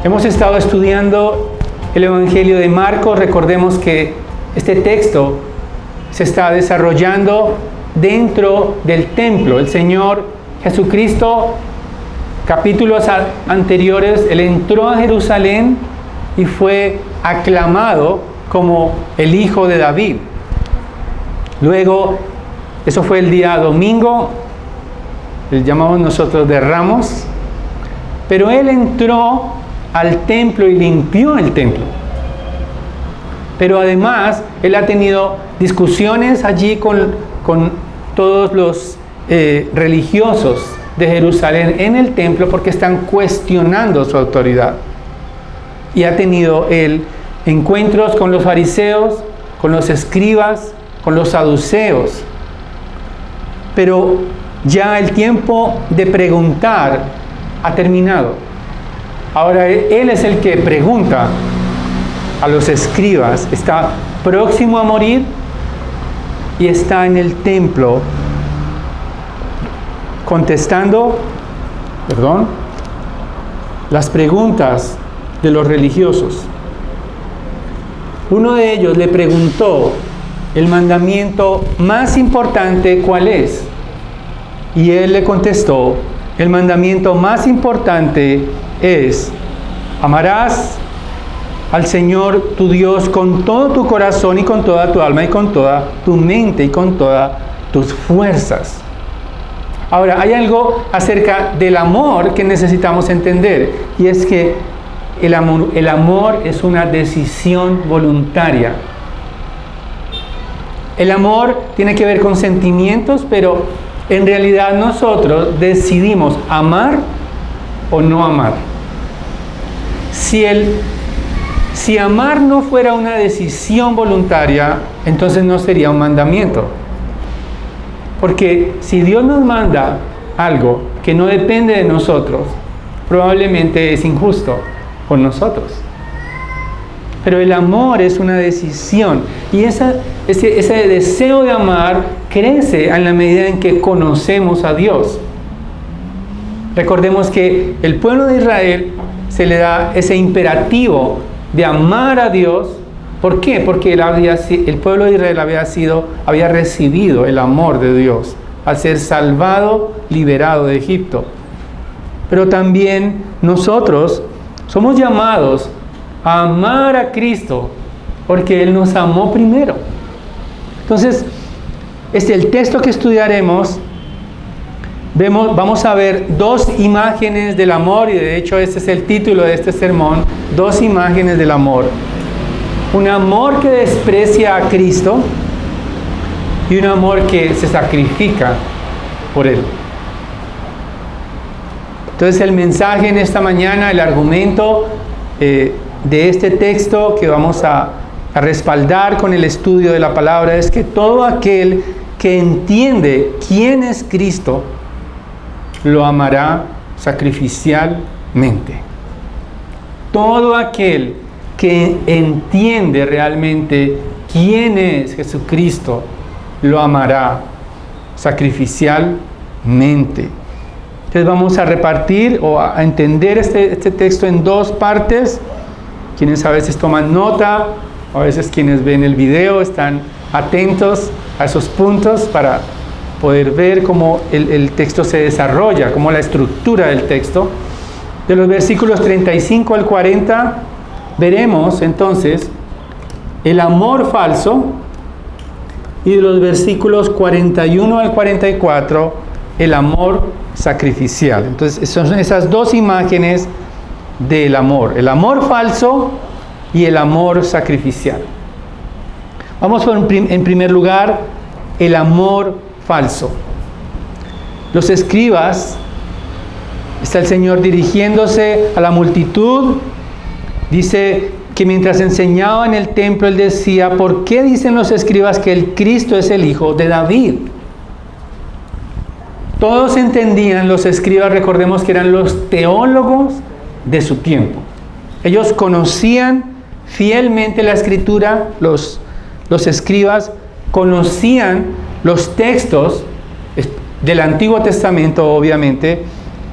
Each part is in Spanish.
Hemos estado estudiando el Evangelio de Marcos. Recordemos que este texto se está desarrollando dentro del templo. El Señor Jesucristo, capítulos anteriores, Él entró a Jerusalén y fue aclamado como el Hijo de David. Luego, eso fue el día domingo, le llamamos nosotros de Ramos, pero Él entró al templo y limpió el templo. Pero además, Él ha tenido discusiones allí con todos los religiosos de Jerusalén en el templo porque están cuestionando su autoridad. Y ha tenido Él encuentros con los fariseos, con los escribas, con los saduceos. Pero ya el tiempo de preguntar ha terminado. Ahora Él es el que pregunta a los escribas. Está próximo a morir y está en el templo contestando, las preguntas de los religiosos. Uno de ellos le preguntó el mandamiento más importante, ¿cuál es? Y él le contestó, el mandamiento más importante es: amarás al Señor tu Dios con todo tu corazón y con toda tu alma y con toda tu mente y con todas tus fuerzas. Ahora, hay algo acerca del amor que necesitamos entender, y es que el amor es una decisión voluntaria. El amor tiene que ver con sentimientos, pero en realidad nosotros decidimos amar o no amar. Si amar no fuera una decisión voluntaria, entonces no sería un mandamiento. Porque si Dios nos manda algo que no depende de nosotros, probablemente es injusto con nosotros. Pero el amor es una decisión, y ese deseo de amar crece en la medida en que conocemos a Dios. Recordemos que el pueblo de Israel se le da ese imperativo de amar a Dios. ¿Por qué? Porque el pueblo de Israel había recibido el amor de Dios al ser salvado, liberado de Egipto. Pero también nosotros somos llamados a amar a Cristo porque Él nos amó primero. Entonces, el texto que estudiaremos, vamos a ver dos imágenes del amor, y de hecho este es el título de este sermón: dos imágenes del amor. Un amor que desprecia a Cristo y un amor que se sacrifica por Él. Entonces el mensaje en esta mañana, el argumento de este texto que vamos a respaldar con el estudio de la palabra es que todo aquel que entiende quién es Cristo lo amará sacrificialmente. Todo aquel que entiende realmente quién es Jesucristo lo amará sacrificialmente. Entonces vamos a repartir o a entender este texto en dos partes. Quienes a veces toman nota, a veces quienes ven el video están atentos a esos puntos para poder ver cómo el texto se desarrolla, cómo la estructura del texto. De los versículos 35 al 40 veremos entonces el amor falso, y de los versículos 41 al 44 el amor sacrificial. Entonces son esas dos imágenes del amor: el amor falso y el amor sacrificial. Vamos en primer lugar, el amor falso. Los escribas, está el Señor dirigiéndose a la multitud. Dice que mientras enseñaba en el templo, Él decía: ¿por qué dicen los escribas que el Cristo es el Hijo de David? Todos entendían, los escribas, recordemos que eran los teólogos de su tiempo. Ellos conocían fielmente la Escritura, los escribas conocían los textos del Antiguo Testamento, obviamente,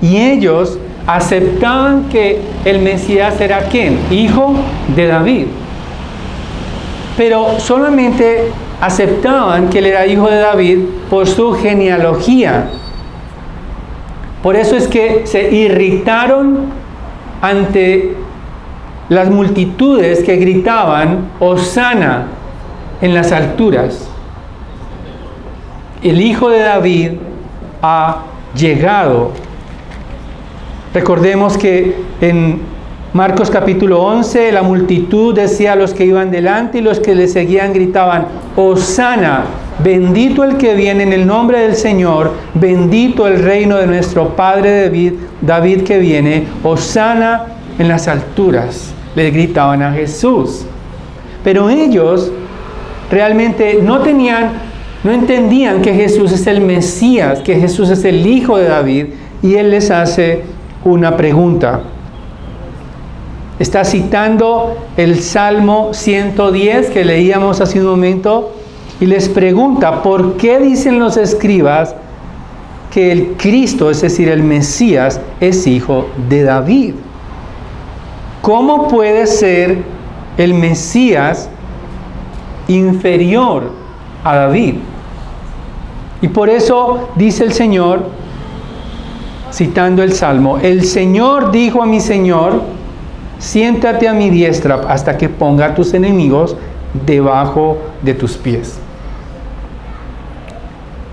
y ellos aceptaban que el Mesías era ¿quién? Hijo de David. Pero solamente aceptaban que él era hijo de David por su genealogía. Por eso es que se irritaron ante las multitudes que gritaban Hosana en las alturas. El hijo de David ha llegado. Recordemos que en Marcos capítulo 11, la multitud decía a los que iban delante y los que le seguían gritaban, Hosana, bendito el que viene en el nombre del Señor, bendito el reino de nuestro Padre David que viene, Hosana en las alturas, le gritaban a Jesús. Pero ellos realmente no entendían que Jesús es el Mesías, que Jesús es el Hijo de David, y Él les hace una pregunta. Está citando el Salmo 110 que leíamos hace un momento y les pregunta, ¿por qué dicen los escribas que el Cristo, es decir, el Mesías, es hijo de David? ¿Cómo puede ser el Mesías inferior a David? Y por eso dice el Señor, citando el Salmo, el Señor dijo a mi Señor, siéntate a mi diestra hasta que ponga a tus enemigos debajo de tus pies.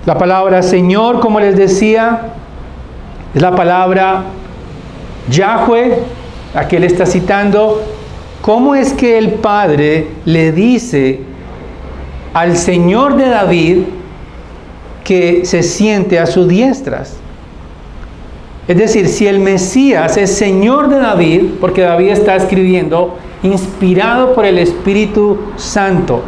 La palabra Señor, como les decía, es la palabra Yahweh, a que él está citando. ¿Cómo es que el Padre le dice al Señor de David que se siente a sus diestras? Es decir, si el Mesías es Señor de David, porque David está escribiendo inspirado por el Espíritu Santo.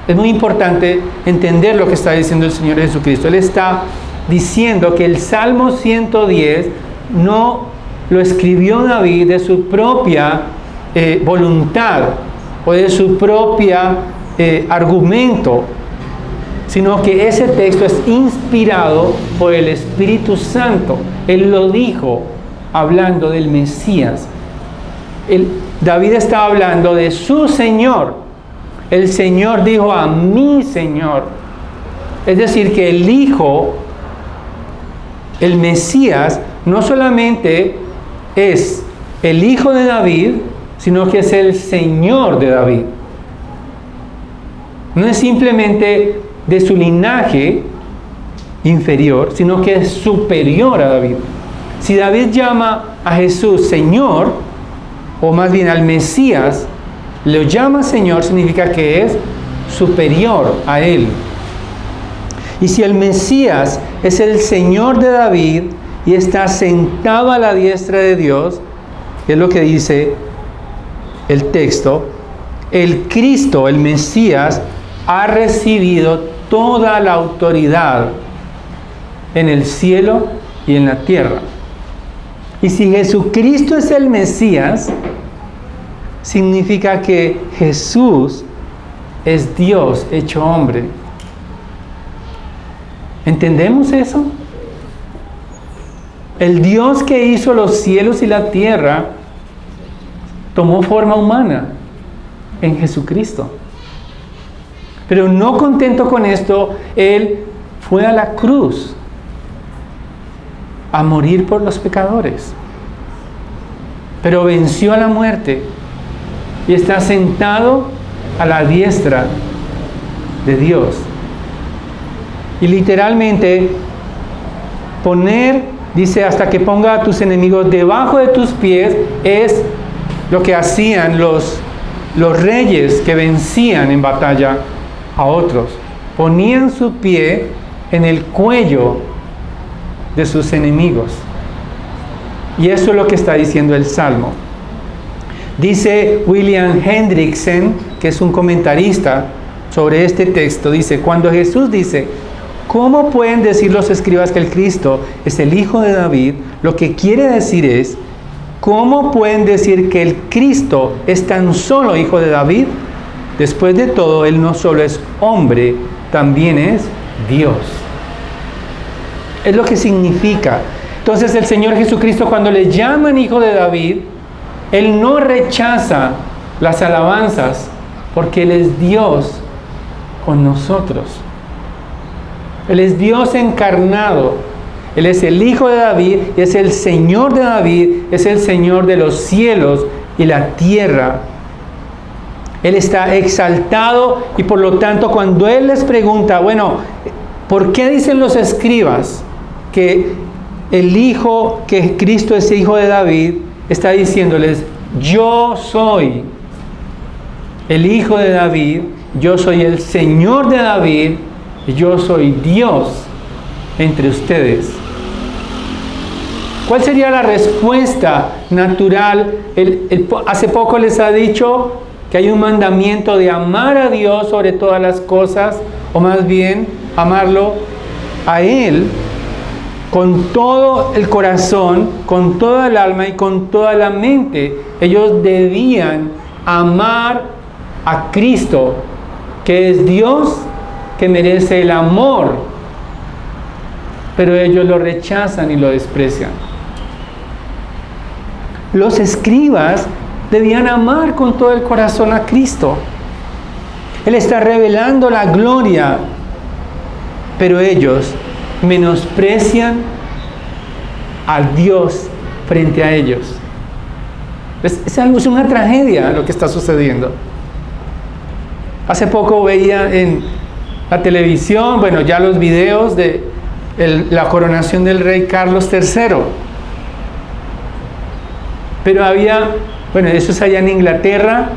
Es muy importante entender lo que está diciendo el Señor Jesucristo. Él está diciendo que el Salmo 110 no lo escribió David de su propia voluntad o de su propia argumento, sino que ese texto es inspirado por el Espíritu Santo. Él lo dijo hablando del Mesías. David estaba hablando de su Señor. El Señor dijo a mi Señor. Es decir, que el Hijo, el Mesías, no solamente es el Hijo de David, sino que es el Señor de David. No es simplemente de su linaje inferior, sino que es superior a David. Si David llama a Jesús Señor, o más bien al Mesías, lo llama Señor, significa que es superior a él. Y si el Mesías es el Señor de David y está sentado a la diestra de Dios, es lo que dice el texto, el Cristo, el Mesías, ha recibido toda la autoridad en el cielo y en la tierra. Y si Jesucristo es el Mesías, significa que Jesús es Dios hecho hombre. ¿Entendemos eso? El Dios que hizo los cielos y la tierra tomó forma humana en Jesucristo. Pero no contento con esto, Él fue a la cruz a morir por los pecadores. Pero venció a la muerte y está sentado a la diestra de Dios. Y literalmente dice, hasta que ponga a tus enemigos debajo de tus pies, es lo que hacían los reyes que vencían en batalla a otros. Ponían su pie en el cuello de sus enemigos. Y eso es lo que está diciendo el Salmo. Dice William Hendrickson, que es un comentarista sobre este texto, dice, cuando Jesús dice, ¿cómo pueden decir los escribas que el Cristo es el Hijo de David? Lo que quiere decir es, ¿cómo pueden decir que el Cristo es tan solo Hijo de David? Después de todo, Él no solo es hombre, también es Dios. Es lo que significa. Entonces el Señor Jesucristo, cuando le llaman hijo de David, Él no rechaza las alabanzas, porque Él es Dios con nosotros. Él es Dios encarnado. Él es el Hijo de David, es el Señor de David, es el Señor de los cielos y la tierra. Él está exaltado y por lo tanto cuando Él les pregunta, bueno, ¿por qué dicen los escribas que el Hijo, que Cristo es Hijo de David? Está diciéndoles, yo soy el Hijo de David, yo soy el Señor de David, y yo soy Dios entre ustedes. ¿Cuál sería la respuesta natural? Hace poco les ha dicho que hay un mandamiento de amar a Dios sobre todas las cosas, o más bien amarlo a Él con todo el corazón, con toda el alma y con toda la mente. Ellos debían amar a Cristo, que es Dios, que merece el amor, pero ellos lo rechazan y lo desprecian. Los escribas debían amar con todo el corazón a Cristo. Él está revelando la gloria, pero ellos menosprecian a Dios frente a ellos. Es una tragedia lo que está sucediendo. Hace poco veía en la televisión, bueno, ya los videos de la coronación del rey Carlos III. Pero había, bueno, eso es allá en Inglaterra,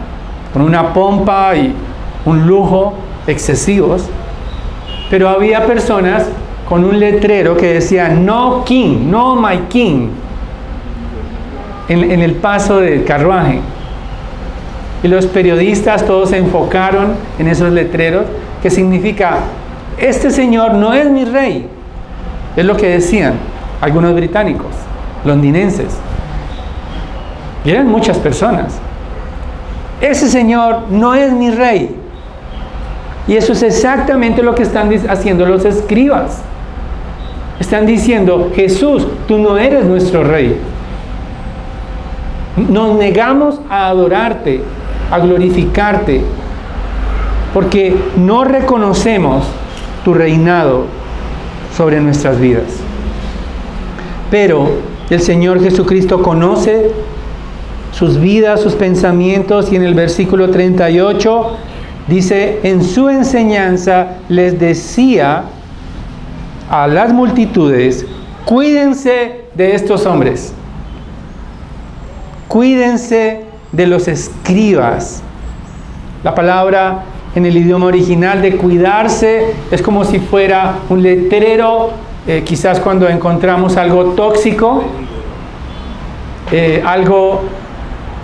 con una pompa y un lujo excesivos. Pero había personas con un letrero que decía, no king, no my king, en el paso del carruaje. Y los periodistas todos se enfocaron en esos letreros, que significa, este señor no es mi rey. Es lo que decían algunos británicos, londinenses. Y eran muchas personas. Ese señor no es mi rey. Y eso es exactamente lo que están haciendo los escribas. Están diciendo, Jesús, tú no eres nuestro rey. Nos negamos a adorarte, a glorificarte, porque no reconocemos tu reinado sobre nuestras vidas. Pero el Señor Jesucristo conoce sus vidas, sus pensamientos, y en el versículo 38 dice, en su enseñanza les decía a las multitudes, cuídense de estos hombres, cuídense de los escribas. La palabra en el idioma original de cuidarse es como si fuera un letrero, quizás cuando encontramos algo tóxico, algo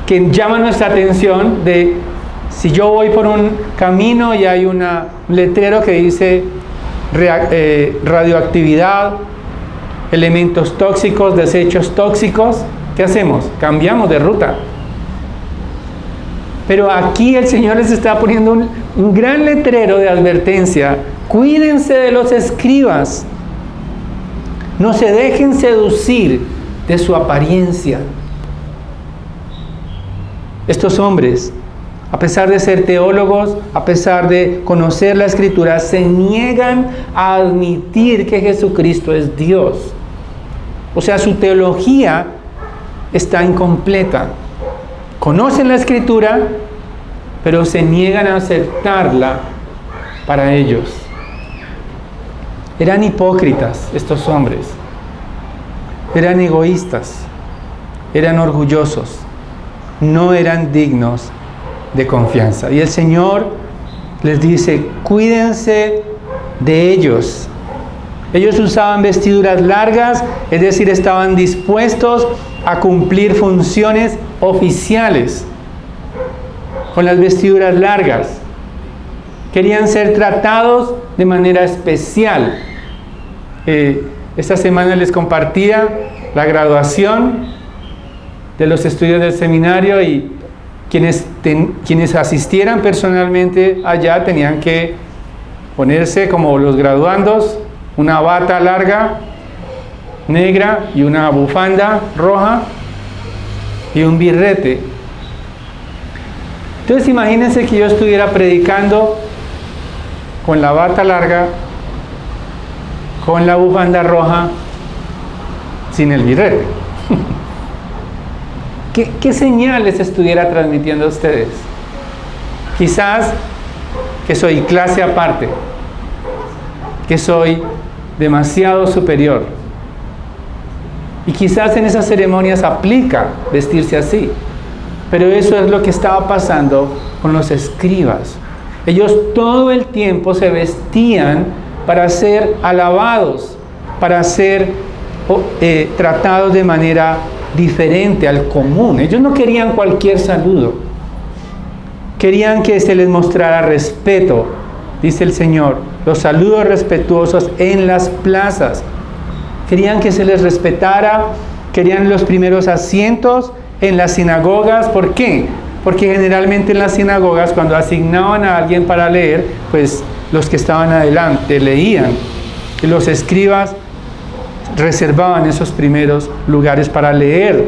que llama nuestra atención, de si yo voy por un camino y hay un letrero que dice radioactividad, elementos tóxicos, desechos tóxicos, ¿qué hacemos? Cambiamos de ruta. Pero aquí el Señor les está poniendo un gran letrero de advertencia. Cuídense de los escribas. No se dejen seducir de su apariencia. Estos hombres, a pesar de ser teólogos, a pesar de conocer la Escritura, se niegan a admitir que Jesucristo es Dios. O sea, su teología está incompleta. Conocen la Escritura, pero se niegan a aceptarla para ellos. Eran hipócritas estos hombres. Eran egoístas. Eran orgullosos. No eran dignos de confianza. Y el Señor les dice, cuídense de ellos. Ellos usaban vestiduras largas, es decir, estaban dispuestos a cumplir funciones oficiales con las vestiduras largas. Querían ser tratados de manera especial. Esta semana les compartía la graduación de los estudios del seminario, y quienes asistieran personalmente allá tenían que ponerse como los graduandos, una bata larga, negra y una bufanda roja y un birrete. Entonces imagínense que yo estuviera predicando con la bata larga, con la bufanda roja, sin el birrete. ¿Qué señales estuviera transmitiendo a ustedes? Quizás que soy clase aparte, que soy demasiado superior. Y quizás en esas ceremonias aplica vestirse así. Pero eso es lo que estaba pasando con los escribas. Ellos todo el tiempo se vestían para ser alabados, para ser tratados de manera diferente al común. Ellos no querían cualquier saludo. Querían que se les mostrara respeto, dice el Señor, los saludos respetuosos en las plazas. Querían que se les respetara, querían los primeros asientos en las sinagogas. ¿Por qué? Porque generalmente en las sinagogas, cuando asignaban a alguien para leer, pues los que estaban adelante leían. Y los escribas reservaban esos primeros lugares para leer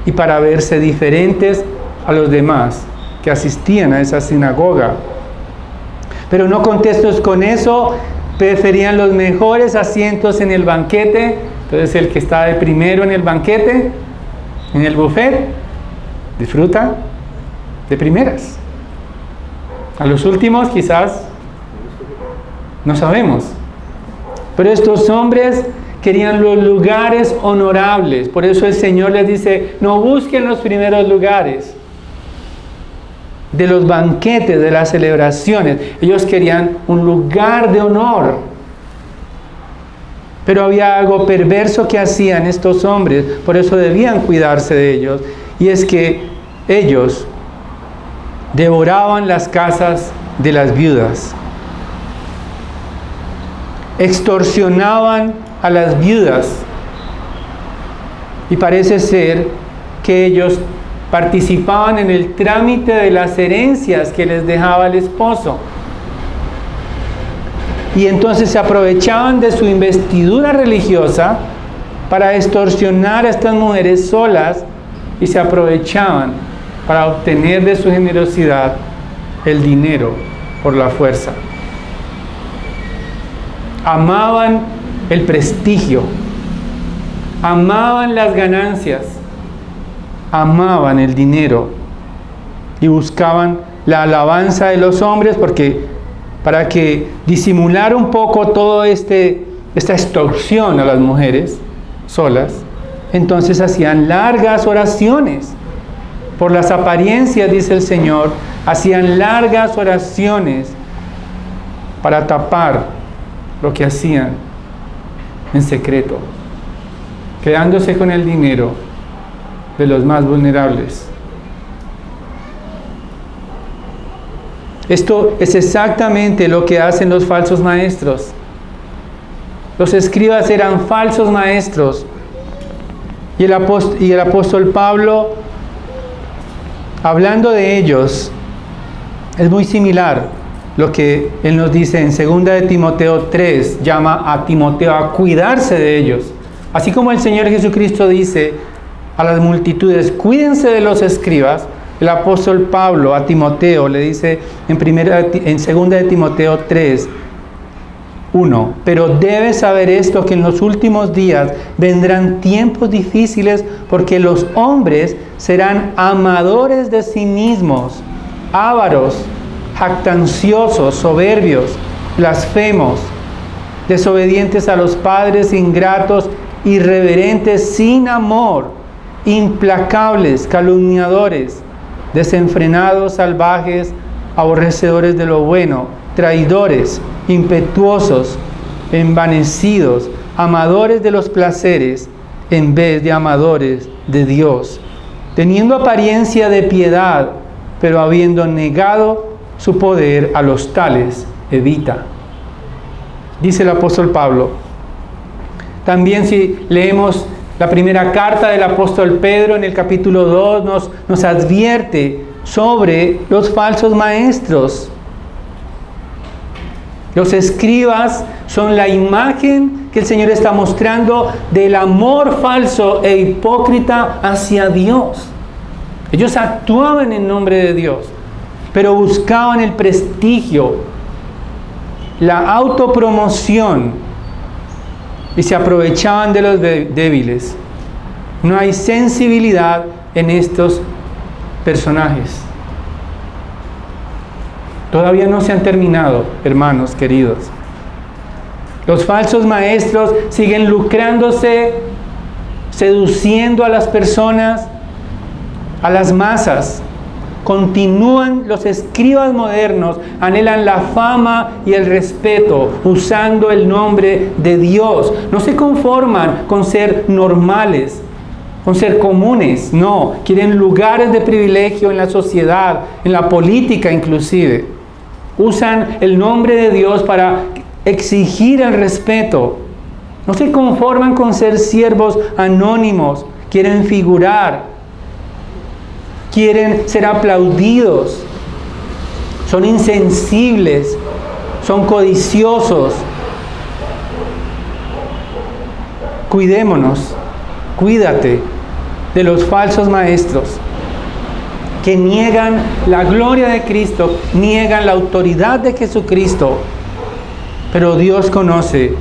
y para verse diferentes a los demás que asistían a esa sinagoga. Pero no contentos con eso, preferían los mejores asientos en el banquete. Entonces el que está de primero en el banquete, en el buffet, disfruta de primeras. A los últimos quizás no sabemos. Pero estos hombres querían los lugares honorables. Por eso el Señor les dice, no busquen los primeros lugares de los banquetes, de las celebraciones. Ellos querían un lugar de honor. Pero había algo perverso que hacían estos hombres, por eso debían cuidarse de ellos. Y es que ellos devoraban las casas de las viudas. Extorsionaban a las viudas. Y parece ser que ellos participaban en el trámite de las herencias que les dejaba el esposo. Y entonces se aprovechaban de su investidura religiosa para extorsionar a estas mujeres solas y se aprovechaban para obtener de su generosidad el dinero por la fuerza. Amaban el prestigio, amaban las ganancias, amaban el dinero y buscaban la alabanza de los hombres para que disimular un poco toda esta extorsión a las mujeres solas. Entonces hacían largas oraciones por las apariencias, dice el Señor, hacían largas oraciones para tapar lo que hacían en secreto, quedándose con el dinero de los más vulnerables. Esto es exactamente lo que hacen los falsos maestros. Los escribas eran falsos maestros. Y el apóstol Pablo, hablando de ellos, es muy similar lo que él nos dice en 2 de Timoteo 3, llama a Timoteo a cuidarse de ellos. Así como el Señor Jesucristo dice a las multitudes, cuídense de los escribas, el apóstol Pablo a Timoteo le dice en 2 de Timoteo 3, 1, pero debes saber esto, que en los últimos días vendrán tiempos difíciles, porque los hombres serán amadores de sí mismos, ávaros, jactanciosos, soberbios, blasfemos, desobedientes a los padres, ingratos, irreverentes, sin amor, implacables, calumniadores, desenfrenados, salvajes, aborrecedores de lo bueno, traidores, impetuosos, envanecidos, amadores de los placeres en vez de amadores de Dios, teniendo apariencia de piedad, pero habiendo negado su poder, a los tales evita. Dice el apóstol Pablo. También si leemos la primera carta del apóstol Pedro en el capítulo 2 nos advierte sobre los falsos maestros. Los escribas son la imagen que el Señor está mostrando del amor falso e hipócrita hacia Dios. Ellos actuaban en nombre de Dios, pero buscaban el prestigio, la autopromoción, y se aprovechaban de los débiles. No hay sensibilidad en estos personajes. Todavía no se han terminado, hermanos queridos. Los falsos maestros siguen lucrándose, seduciendo a las personas, a las masas. Continúan los escribas modernos, anhelan la fama y el respeto, usando el nombre de Dios. No se conforman con ser normales, con ser comunes, no. Quieren lugares de privilegio en la sociedad, en la política inclusive. Usan el nombre de Dios para exigir el respeto. No se conforman con ser siervos anónimos, quieren figurar, quieren ser aplaudidos, son insensibles, son codiciosos. Cuidémonos, cuídate de los falsos maestros que niegan la gloria de Cristo, niegan la autoridad de Jesucristo, pero Dios conoce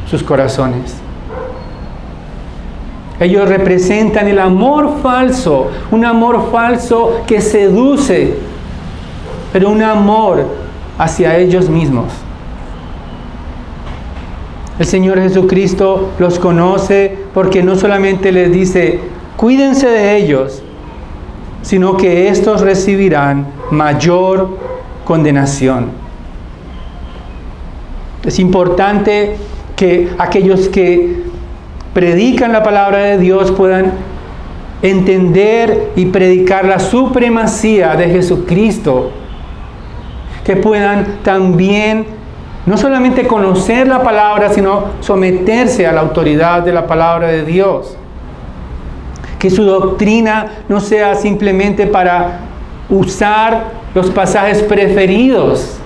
sus corazones. Ellos representan el amor falso, un amor falso que seduce, pero un amor hacia ellos mismos. El Señor Jesucristo los conoce porque no solamente les dice, cuídense de ellos, sino que estos recibirán mayor condenación. Es importante que aquellos que predican la palabra de Dios puedan entender y predicar la supremacía de Jesucristo, que puedan también no solamente conocer la palabra, sino someterse a la autoridad de la palabra de Dios. Que su doctrina no sea simplemente para usar los pasajes preferidos.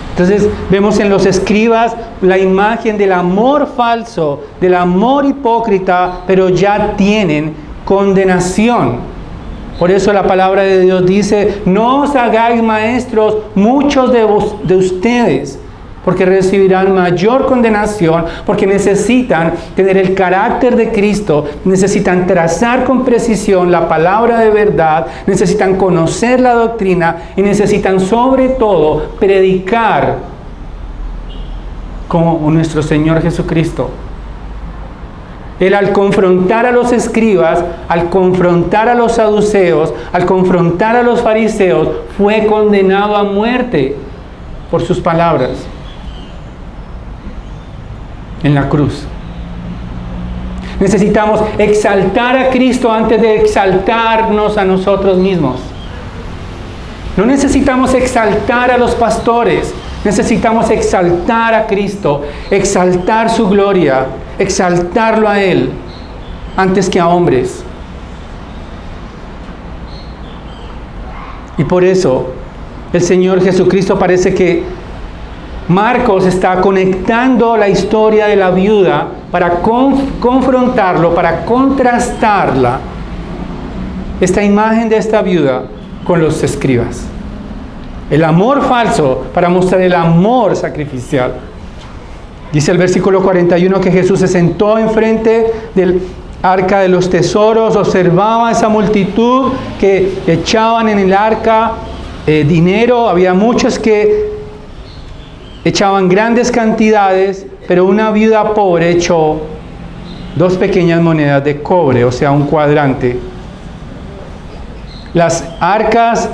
Entonces vemos en los escribas la imagen del amor falso, del amor hipócrita, pero ya tienen condenación. Por eso la palabra de Dios dice, no os hagáis maestros muchos de ustedes, porque recibirán mayor condenación, porque necesitan tener el carácter de Cristo, necesitan trazar con precisión la palabra de verdad, necesitan conocer la doctrina y necesitan sobre todo predicar como nuestro Señor Jesucristo. Él, al confrontar a los escribas, al confrontar a los saduceos, al confrontar a los fariseos, fue condenado a muerte por sus palabras en la cruz. Necesitamos exaltar a Cristo antes de exaltarnos a nosotros mismos. No necesitamos exaltar a los pastores, necesitamos exaltar a Cristo, exaltar su gloria, exaltarlo a Él antes que a hombres. Y por eso el Señor Jesucristo, parece que Marcos está conectando la historia de la viuda para confrontarlo, para contrastarla, esta imagen de esta viuda, con los escribas. El amor falso para mostrar el amor sacrificial. Dice el versículo 41 que Jesús se sentó enfrente del arca de los tesoros, observaba a esa multitud que echaban en el arca dinero. Había muchos que echaban grandes cantidades, pero una viuda pobre echó 2 pequeñas monedas de cobre, o sea, un cuadrante. Las arcas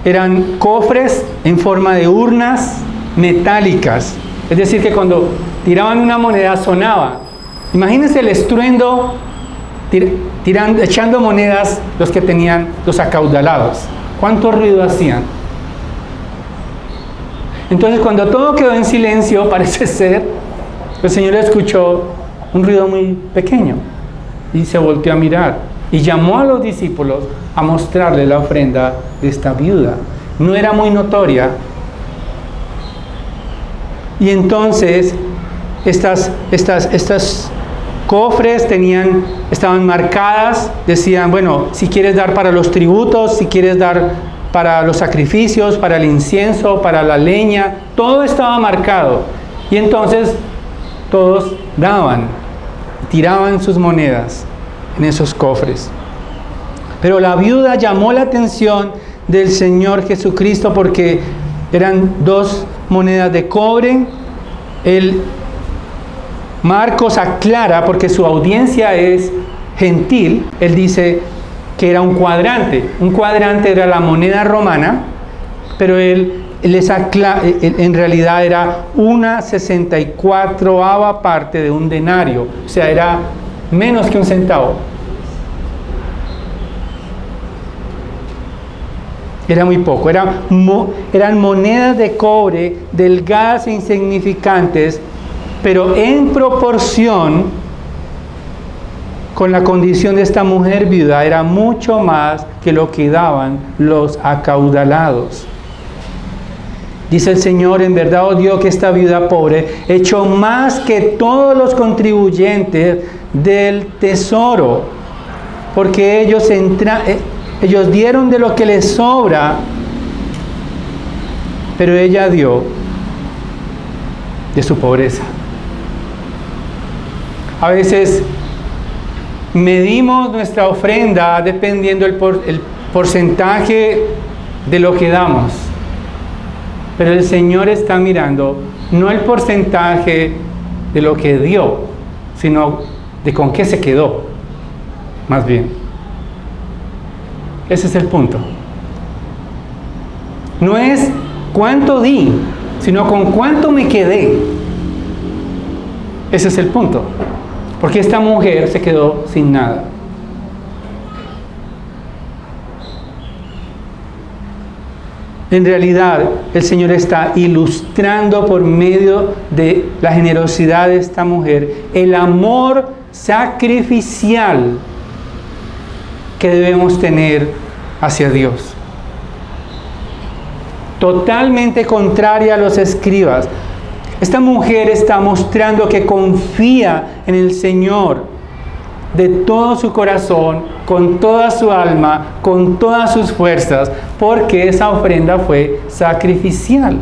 eran cofres en forma de urnas metálicas. Es decir, que cuando tiraban una moneda sonaba. Imagínense el estruendo echando monedas los que tenían los acaudalados. ¿Cuánto ruido hacían? Entonces, cuando todo quedó en silencio, parece ser, el Señor escuchó un ruido muy pequeño y se volteó a mirar y llamó a los discípulos a mostrarle la ofrenda de esta viuda. No era muy notoria, Y entonces estas cofres estaban marcadas, decían, bueno, si quieres dar para los tributos, si quieres dar para los sacrificios, para el incienso, para la leña, todo estaba marcado. Y entonces todos daban, tiraban sus monedas en esos cofres. Pero la viuda llamó la atención del Señor Jesucristo porque eran 2 monedas de cobre. Marcos aclara, porque su audiencia es gentil, él dice que era un cuadrante. Un cuadrante era la moneda romana, pero él les aclara, en realidad era 1/64ª parte de un denario, o sea, era menos que un centavo. Era muy poco, eran monedas de cobre delgadas e insignificantes, pero en proporción con la condición de esta mujer viuda era mucho más que lo que daban los acaudalados. Dice el Señor, en verdad os digo que esta viuda pobre echó más que todos los contribuyentes del tesoro, porque ellos dieron de lo que les sobra, pero ella dio de su pobreza. A veces medimos nuestra ofrenda dependiendo el porcentaje de lo que damos. Pero el Señor está mirando no el porcentaje de lo que dio, sino de con qué se quedó, más bien. Ese es el punto. No es cuánto di, sino con cuánto me quedé. Ese es el punto. Porque esta mujer se quedó sin nada. En realidad, el Señor está ilustrando por medio de la generosidad de esta mujer el amor sacrificial que debemos tener hacia Dios. Totalmente contraria a los escribas. Esta mujer está mostrando que confía en el Señor de todo su corazón, con toda su alma, con todas sus fuerzas, porque esa ofrenda fue sacrificial.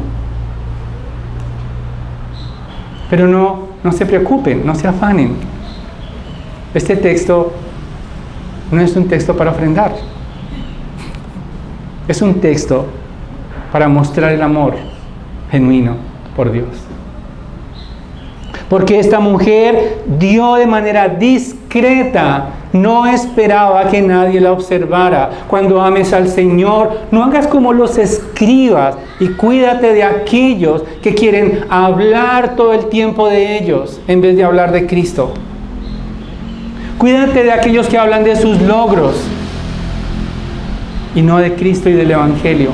Pero no se preocupen, no se afanen. Este texto no es un texto para ofrendar. Es un texto para mostrar el amor genuino por Dios. Porque esta mujer dio de manera discreta, no esperaba que nadie la observara. Cuando ames al Señor, no hagas como los escribas y cuídate de aquellos que quieren hablar todo el tiempo de ellos en vez de hablar de Cristo. Cuídate de aquellos que hablan de sus logros y no de Cristo y del Evangelio.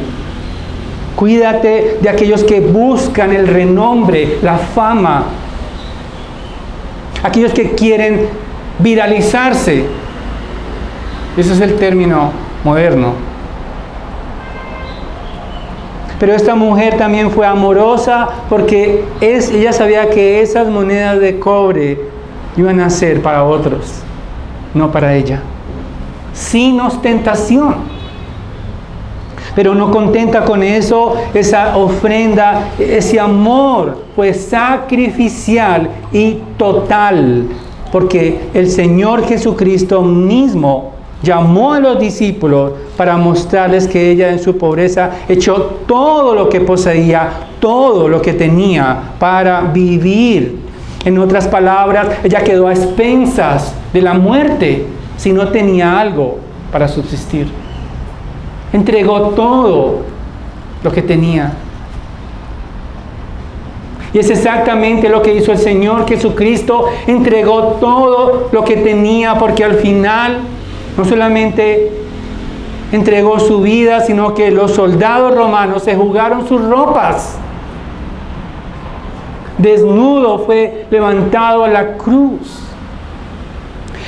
Cuídate de aquellos que buscan el renombre, la fama, aquellos que quieren viralizarse. Ese es el término moderno. Pero esta mujer también fue amorosa porque ella sabía que esas monedas de cobre iban a ser para otros, no para ella. Sin ostentación. Pero no contenta con eso, esa ofrenda, ese amor fue sacrificial y total, porque el Señor Jesucristo mismo llamó a los discípulos para mostrarles que ella en su pobreza echó todo lo que poseía, todo lo que tenía para vivir. En otras palabras, ella quedó a expensas de la muerte si no tenía algo para subsistir. Entregó todo lo que tenía. Y es exactamente lo que hizo el Señor Jesucristo. Entregó todo lo que tenía, porque al final no solamente entregó su vida, sino que los soldados romanos se jugaron sus ropas. Desnudo fue levantado a la cruz.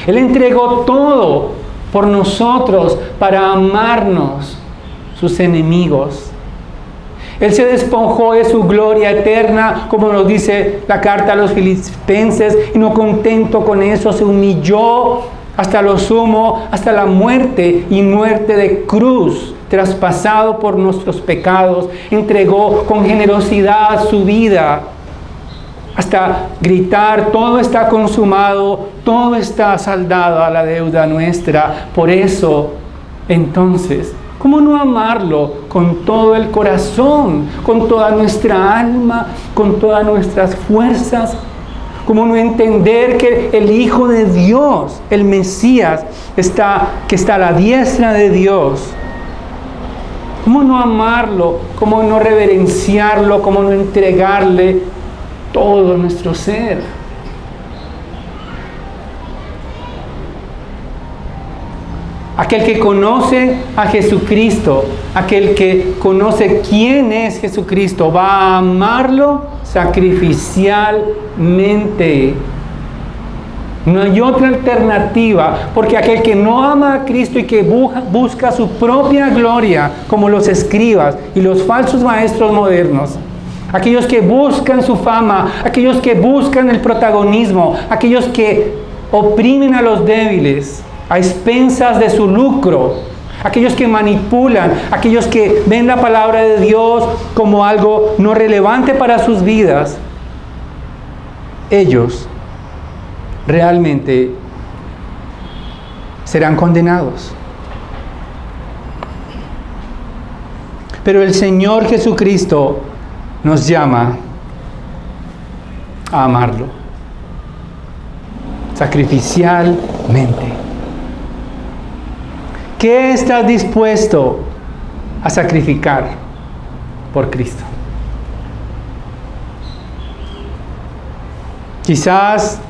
Él entregó todo por nosotros, para amarnos, sus enemigos. Él se despojó de su gloria eterna, como nos dice la carta a los Filipenses, y no contento con eso, se humilló hasta lo sumo, hasta la muerte y muerte de cruz, traspasado por nuestros pecados, entregó con generosidad su vida, hasta gritar: todo está consumado, todo está saldado a la deuda nuestra. Por eso, entonces, ¿cómo no amarlo con todo el corazón, con toda nuestra alma, con todas nuestras fuerzas? ¿Cómo no entender que el Hijo de Dios, el Mesías, que está a la diestra de Dios? ¿Cómo no amarlo? ¿Cómo no reverenciarlo? ¿Cómo no entregarle todo nuestro ser? Aquel que conoce a Jesucristo, aquel que conoce quién es Jesucristo, va a amarlo sacrificialmente. No hay otra alternativa, porque aquel que no ama a Cristo y que busca su propia gloria, como los escribas y los falsos maestros modernos, aquellos que buscan su fama, aquellos que buscan el protagonismo, aquellos que oprimen a los débiles a expensas de su lucro, aquellos que manipulan, aquellos que ven la palabra de Dios como algo no relevante para sus vidas, ellos realmente serán condenados. Pero el Señor Jesucristo nos llama a amarlo sacrificialmente. ¿Qué estás dispuesto a sacrificar por Cristo? Quizás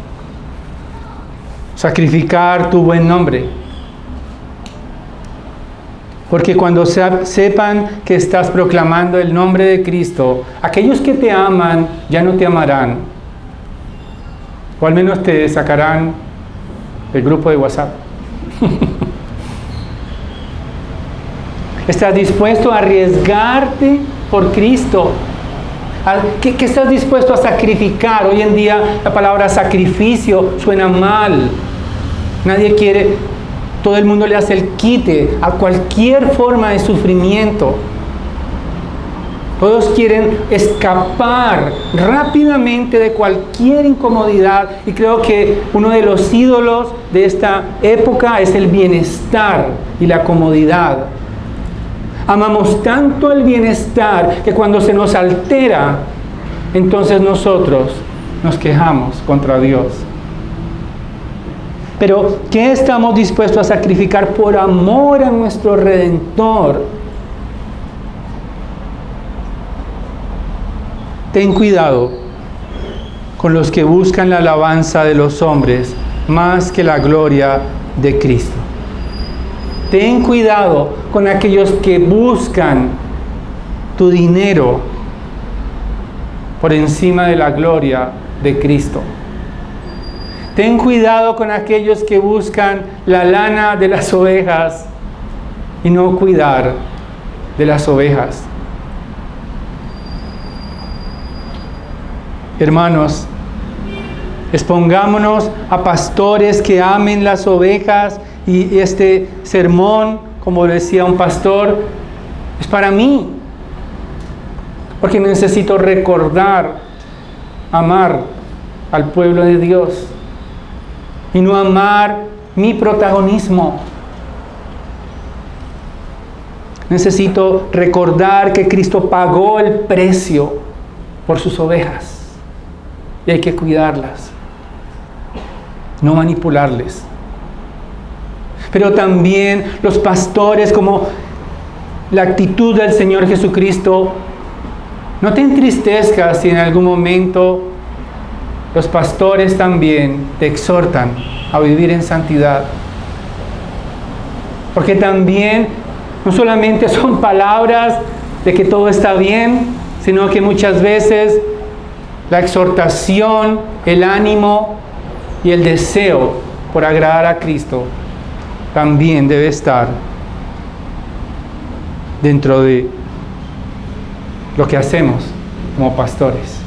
sacrificar tu buen nombre, porque cuando sepan que estás proclamando el nombre de Cristo, aquellos que te aman ya no te amarán, o al menos te sacarán del grupo de WhatsApp. ¿Estás dispuesto a arriesgarte por Cristo? ¿Qué estás dispuesto a sacrificar? Hoy en día la palabra sacrificio suena mal. Nadie quiere, todo el mundo le hace el quite a cualquier forma de sufrimiento. Todos quieren escapar rápidamente de cualquier incomodidad, y creo que uno de los ídolos de esta época es el bienestar y la comodidad. Amamos tanto el bienestar que cuando se nos altera, entonces nosotros nos quejamos contra Dios. Pero, ¿qué estamos dispuestos a sacrificar por amor a nuestro Redentor? Ten cuidado con los que buscan la alabanza de los hombres más que la gloria de Cristo. Ten cuidado con aquellos que buscan tu dinero por encima de la gloria de Cristo. Ten cuidado con aquellos que buscan la lana de las ovejas y no cuidar de las ovejas. Hermanos, expongámonos a pastores que amen las ovejas. Y este sermón, como decía un pastor, es para mí, porque necesito recordar, amar al pueblo de Dios y no amar mi protagonismo. Necesito recordar que Cristo pagó el precio por sus ovejas y hay que cuidarlas, no manipularles. Pero también los pastores, como la actitud del Señor Jesucristo, no te entristezcas si en algún momento los pastores también te exhortan a vivir en santidad. Porque también no solamente son palabras de que todo está bien, sino que muchas veces la exhortación, el ánimo y el deseo por agradar a Cristo también debe estar dentro de lo que hacemos como pastores.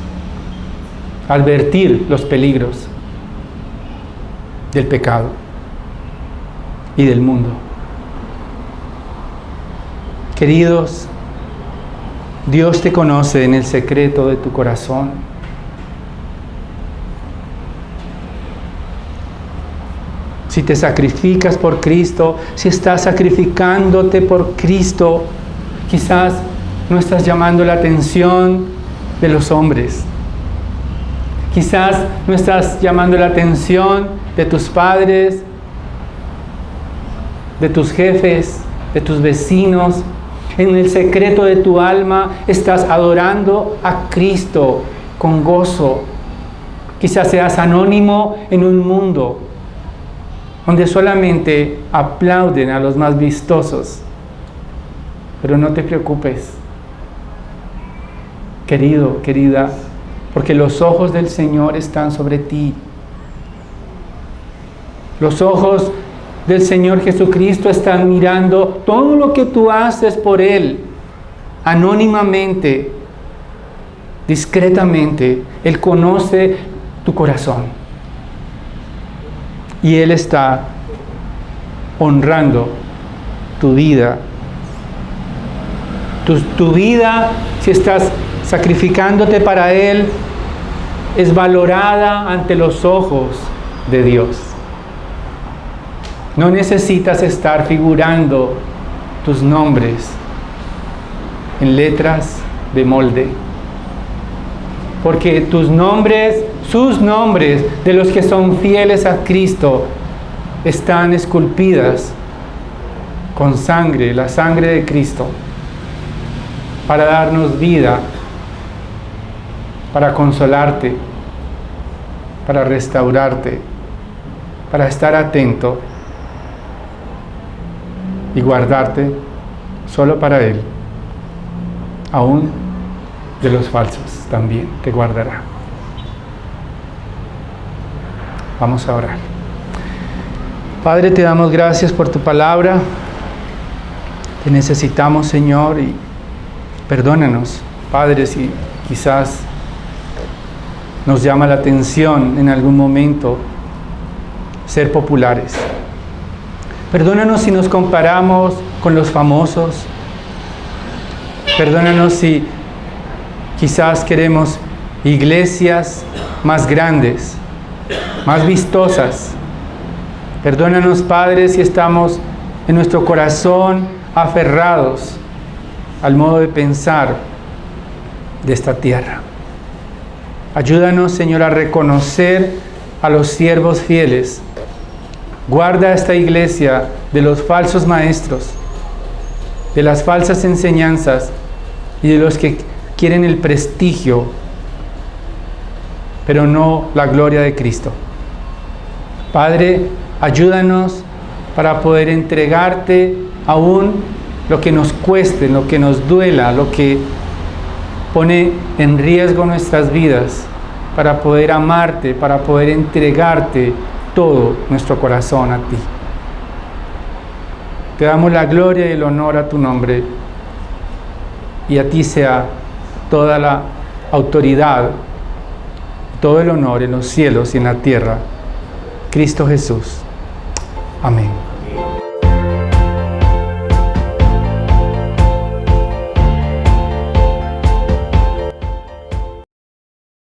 Advertir los peligros del pecado y del mundo. Queridos, Dios te conoce en el secreto de tu corazón. Si te sacrificas por Cristo, si estás sacrificándote por Cristo, quizás no estás llamando la atención de los hombres. Quizás no estás llamando la atención de tus padres, de tus jefes, de tus vecinos. En el secreto de tu alma estás adorando a Cristo con gozo. Quizás seas anónimo en un mundo donde solamente aplauden a los más vistosos. Pero no te preocupes, querido, querida, porque los ojos del Señor están sobre ti. Los ojos del Señor Jesucristo están mirando todo lo que tú haces por Él, anónimamente, discretamente. Él conoce tu corazón. Y Él está honrando tu vida. Tu vida, si estás sacrificándote para Él, es valorada ante los ojos de Dios. No necesitas estar figurando tus nombres en letras de molde, porque tus nombres, sus nombres de los que son fieles a Cristo, están esculpidas con sangre, la sangre de Cristo, para darnos vida, para consolarte, para restaurarte, para estar atento y guardarte solo para Él. Aún de los falsos también te guardará. Vamos a orar. Padre, te damos gracias por tu palabra. Te necesitamos, Señor, y perdónanos, Padre, si quizás nos llama la atención en algún momento ser populares. Perdónanos si nos comparamos con los famosos. Perdónanos si quizás queremos iglesias más grandes, más vistosas. Perdónanos, Padre, si estamos en nuestro corazón aferrados al modo de pensar de esta tierra. Ayúdanos, Señor, a reconocer a los siervos fieles. Guarda esta iglesia de los falsos maestros, de las falsas enseñanzas y de los que quieren el prestigio, pero no la gloria de Cristo. Padre, ayúdanos para poder entregarte aún lo que nos cueste, lo que nos duela, lo que pone en riesgo nuestras vidas, para poder amarte, para poder entregarte todo nuestro corazón a ti. Te damos la gloria y el honor a tu nombre, y a ti sea toda la autoridad, todo el honor en los cielos y en la tierra. Cristo Jesús. Amén.